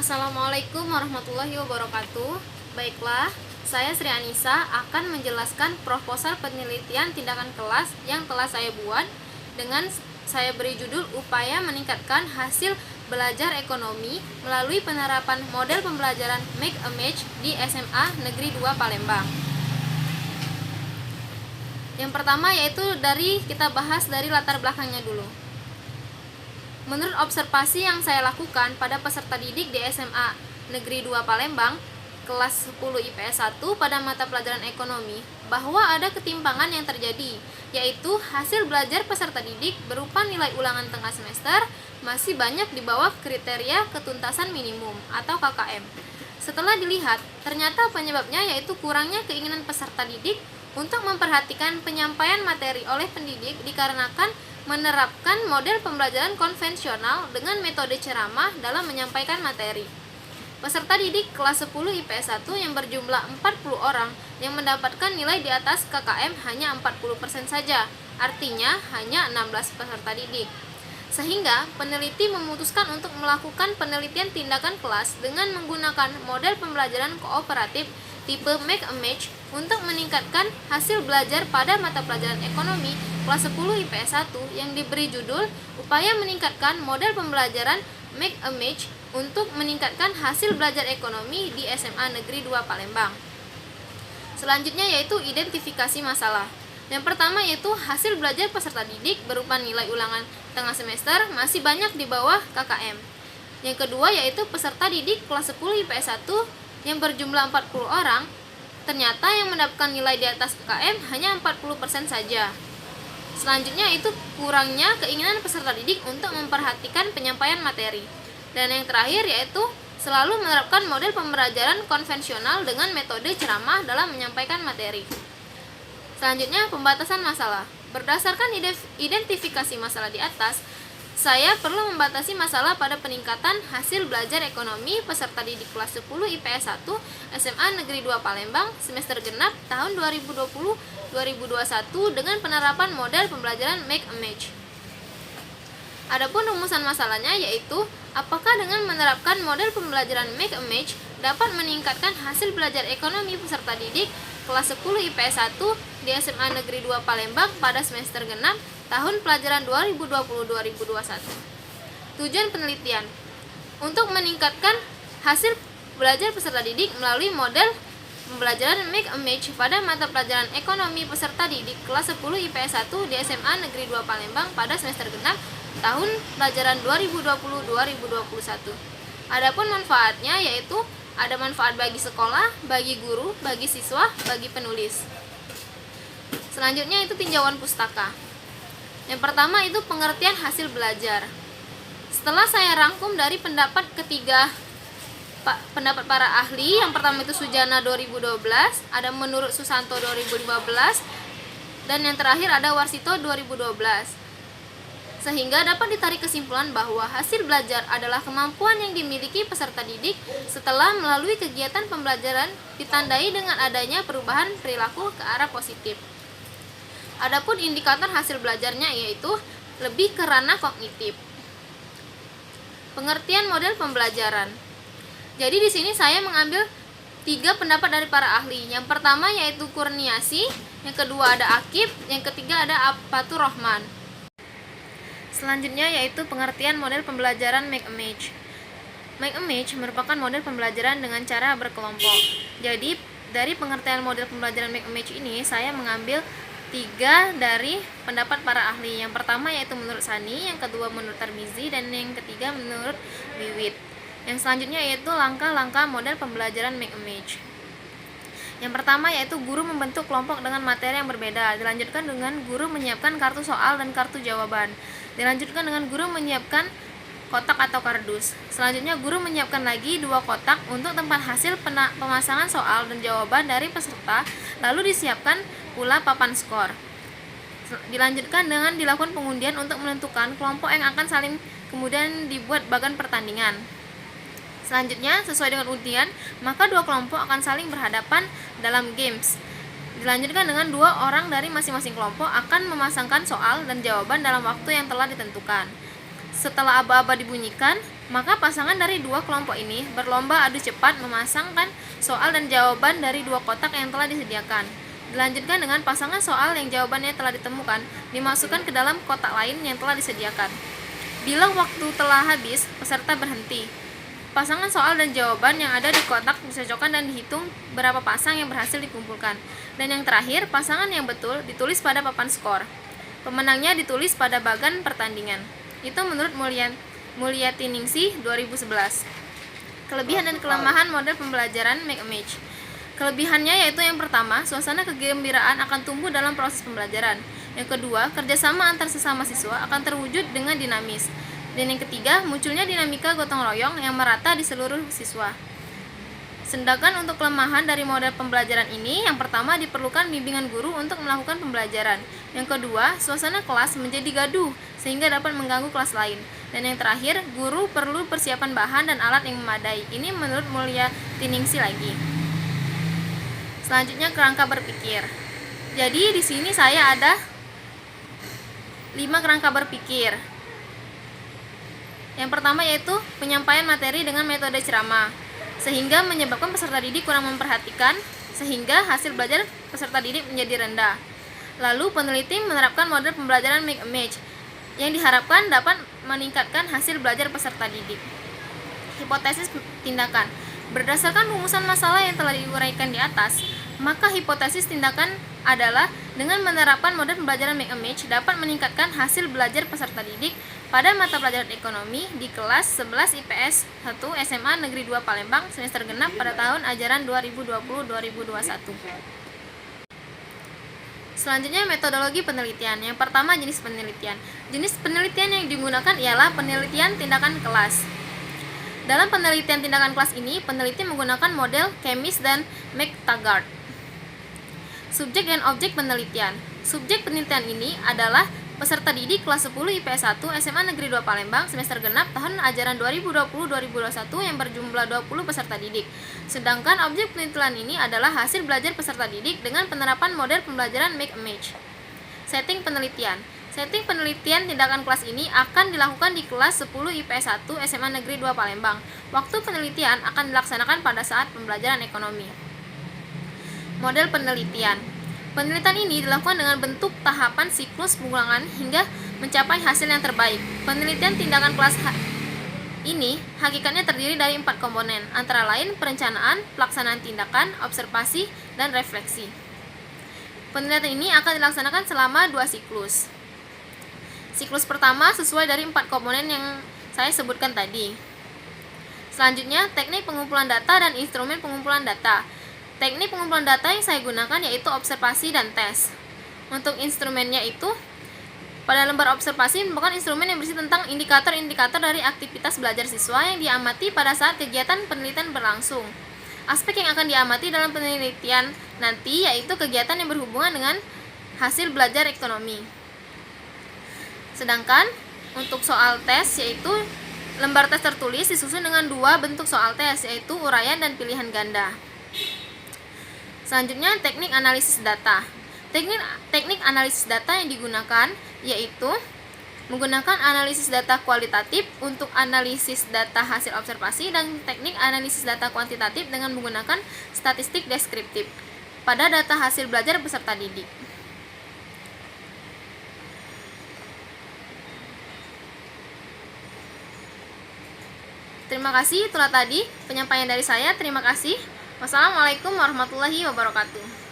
Assalamualaikum warahmatullahi wabarakatuh. Baiklah, saya Sri Anissa akan menjelaskan proposal penelitian tindakan kelas yang telah saya buat dengan saya beri judul Upaya Meningkatkan Hasil Belajar Ekonomi melalui penerapan model pembelajaran Make a Match di SMA Negeri 2 Palembang. Yang pertama yaitu kita bahas dari latar belakangnya dulu. Menurut observasi yang saya lakukan pada peserta didik di SMA Negeri 2 Palembang, kelas 10 IPS 1 pada mata pelajaran ekonomi, bahwa ada ketimpangan yang terjadi, yaitu hasil belajar peserta didik berupa nilai ulangan tengah semester masih banyak di bawah kriteria ketuntasan minimum atau KKM. Setelah dilihat, ternyata penyebabnya yaitu kurangnya keinginan peserta didik untuk memperhatikan penyampaian materi oleh pendidik dikarenakan menerapkan model pembelajaran konvensional dengan metode ceramah dalam menyampaikan materi. Peserta didik kelas 10 IPS 1 yang berjumlah 40 orang yang mendapatkan nilai di atas KKM hanya 40% saja, artinya hanya 16 peserta didik. Sehingga peneliti memutuskan untuk melakukan penelitian tindakan kelas dengan menggunakan model pembelajaran kooperatif tipe Make a Match untuk meningkatkan hasil belajar pada mata pelajaran ekonomi kelas 10 IPS 1 yang diberi judul Upaya Meningkatkan Model Pembelajaran Make a Match untuk meningkatkan hasil belajar ekonomi di SMA Negeri 2 Palembang. Selanjutnya yaitu identifikasi masalah. Yang pertama yaitu hasil belajar peserta didik berupa nilai ulangan tengah semester masih banyak di bawah KKM. Yang kedua yaitu peserta didik kelas 10 IPS 1 yang berjumlah 40 orang, ternyata yang mendapatkan nilai di atas KKM hanya 40% saja. Selanjutnya itu kurangnya keinginan peserta didik untuk memperhatikan penyampaian materi. Dan yang terakhir yaitu selalu menerapkan model pembelajaran konvensional dengan metode ceramah dalam menyampaikan materi. Selanjutnya pembatasan masalah. Berdasarkan identifikasi masalah di atas, saya perlu membatasi masalah pada peningkatan hasil belajar ekonomi peserta didik kelas 10 IPS 1 SMA Negeri 2 Palembang semester genap tahun 2020-2021 dengan penerapan model pembelajaran Make a Match. Adapun rumusan masalahnya yaitu apakah dengan menerapkan model pembelajaran Make a Match dapat meningkatkan hasil belajar ekonomi peserta didik kelas 10 IPS 1 di SMA Negeri 2 Palembang pada semester genap tahun pelajaran 2020-2021. Tujuan penelitian untuk meningkatkan hasil belajar peserta didik melalui model pembelajaran Make a Match pada mata pelajaran ekonomi peserta didik kelas 10 IPS 1 di SMA Negeri 2 Palembang pada semester genap tahun pelajaran 2020-2021. Adapun manfaatnya yaitu ada manfaat bagi sekolah, bagi guru, bagi siswa, bagi penulis. Selanjutnya itu tinjauan pustaka. Yang pertama itu pengertian hasil belajar. Setelah saya rangkum dari pendapat pendapat para ahli, yang pertama itu Sujana 2012, ada menurut Susanto 2015, dan yang terakhir ada Warsito 2012. Sehingga dapat ditarik kesimpulan bahwa hasil belajar adalah kemampuan yang dimiliki peserta didik setelah melalui kegiatan pembelajaran ditandai dengan adanya perubahan perilaku ke arah positif. Adapun indikator hasil belajarnya yaitu lebih ke ranah kognitif. Pengertian model pembelajaran. Jadi di sini saya mengambil 3 pendapat dari para ahli. Yang pertama yaitu Kurniasi, yang kedua ada Akib, yang ketiga ada Apatur Rahman. Selanjutnya yaitu pengertian model pembelajaran Make a Match. Make a Match merupakan model pembelajaran dengan cara berkelompok. Jadi dari pengertian model pembelajaran Make a Match ini saya mengambil 3 dari pendapat para ahli. Yang pertama yaitu menurut Sani, yang kedua menurut Tarmizi, dan yang ketiga menurut Wiwit. Yang selanjutnya yaitu langkah-langkah model pembelajaran Make a Match. Yang pertama yaitu guru membentuk kelompok dengan materi yang berbeda. Dilanjutkan dengan guru menyiapkan kartu soal dan kartu jawaban. Dilanjutkan dengan guru menyiapkan kotak atau kardus. Selanjutnya guru menyiapkan lagi 2 kotak untuk tempat hasil pemasangan soal dan jawaban dari peserta, lalu disiapkan pula papan skor. Dilanjutkan dengan dilakukan pengundian untuk menentukan kelompok yang akan saling kemudian dibuat bagan pertandingan. Selanjutnya sesuai dengan undian, maka 2 kelompok akan saling berhadapan dalam games. Dilanjutkan dengan 2 orang dari masing-masing kelompok akan memasangkan soal dan jawaban dalam waktu yang telah ditentukan. Setelah aba-aba dibunyikan, maka pasangan dari dua kelompok ini berlomba adu cepat memasangkan soal dan jawaban dari dua kotak yang telah disediakan. Dilanjutkan dengan pasangan soal yang jawabannya telah ditemukan, dimasukkan ke dalam kotak lain yang telah disediakan. Bila waktu telah habis, peserta berhenti. Pasangan soal dan jawaban yang ada di kotak dicocokkan dan dihitung berapa pasang yang berhasil dikumpulkan. Dan yang terakhir, pasangan yang betul ditulis pada papan skor. Pemenangnya ditulis pada bagan pertandingan. Itu menurut Mulyatiningsih 2011. Kelebihan dan kelemahan model pembelajaran Make a Match. Kelebihannya yaitu yang pertama, suasana kegembiraan akan tumbuh dalam proses pembelajaran. Yang kedua, kerjasama antar sesama siswa akan terwujud dengan dinamis. Dan yang ketiga, munculnya dinamika gotong royong yang merata di seluruh siswa. Sedangkan untuk kelemahan dari model pembelajaran ini, yang pertama diperlukan bimbingan guru untuk melakukan pembelajaran. Yang kedua, suasana kelas menjadi gaduh sehingga dapat mengganggu kelas lain. Dan yang terakhir, guru perlu persiapan bahan dan alat yang memadai. Ini menurut Mulyatiningsih lagi. Selanjutnya, kerangka berpikir. Jadi di sini saya ada 5 kerangka berpikir. Yang pertama yaitu penyampaian materi dengan metode ceramah, sehingga menyebabkan peserta didik kurang memperhatikan, sehingga hasil belajar peserta didik menjadi rendah. Lalu peneliti menerapkan model pembelajaran Make a Match, yang diharapkan dapat meningkatkan hasil belajar peserta didik. Hipotesis tindakan. Berdasarkan rumusan masalah yang telah diuraikan di atas, maka hipotesis tindakan adalah dengan menerapkan model pembelajaran Make a Match dapat meningkatkan hasil belajar peserta didik pada mata pelajaran ekonomi di kelas 11 IPS 1 SMA Negeri 2 Palembang semester genap pada tahun ajaran 2020-2021. Selanjutnya, metodologi penelitian. Yang pertama, jenis penelitian. Jenis penelitian yang digunakan ialah penelitian tindakan kelas. Dalam penelitian tindakan kelas ini, peneliti menggunakan model Chemis dan McTaggart. Subjek dan objek penelitian. Subjek penelitian ini adalah peserta didik kelas 10 IPS 1 SMA Negeri 2 Palembang semester genap tahun ajaran 2020-2021 yang berjumlah 20 peserta didik. Sedangkan objek penelitian ini adalah hasil belajar peserta didik dengan penerapan model pembelajaran Make a Match. Setting penelitian. Setting penelitian tindakan kelas ini akan dilakukan di kelas 10 IPS 1 SMA Negeri 2 Palembang. Waktu penelitian akan dilaksanakan pada saat pembelajaran ekonomi. Model penelitian. Penelitian ini dilakukan dengan bentuk tahapan siklus pengulangan hingga mencapai hasil yang terbaik. Penelitian tindakan kelas ini hakikatnya terdiri dari 4 komponen, antara lain perencanaan, pelaksanaan tindakan, observasi, dan refleksi. Penelitian ini akan dilaksanakan selama 2 siklus. Siklus pertama sesuai dari 4 komponen yang saya sebutkan tadi. Selanjutnya, teknik pengumpulan data dan instrumen pengumpulan data. Teknik pengumpulan data yang saya gunakan yaitu observasi dan tes. Untuk instrumennya itu, pada lembar observasi merupakan instrumen yang berisi tentang indikator-indikator dari aktivitas belajar siswa yang diamati pada saat kegiatan penelitian berlangsung. Aspek yang akan diamati dalam penelitian nanti yaitu kegiatan yang berhubungan dengan hasil belajar ekonomi. Sedangkan untuk soal tes yaitu lembar tes tertulis disusun dengan 2 bentuk soal tes yaitu uraian dan pilihan ganda. Selanjutnya, teknik analisis data. Teknik analisis data yang digunakan yaitu menggunakan analisis data kualitatif untuk analisis data hasil observasi dan teknik analisis data kuantitatif dengan menggunakan statistik deskriptif pada data hasil belajar peserta didik. Terima kasih, itulah tadi penyampaian dari saya. Terima kasih. Wassalamualaikum warahmatullahi wabarakatuh.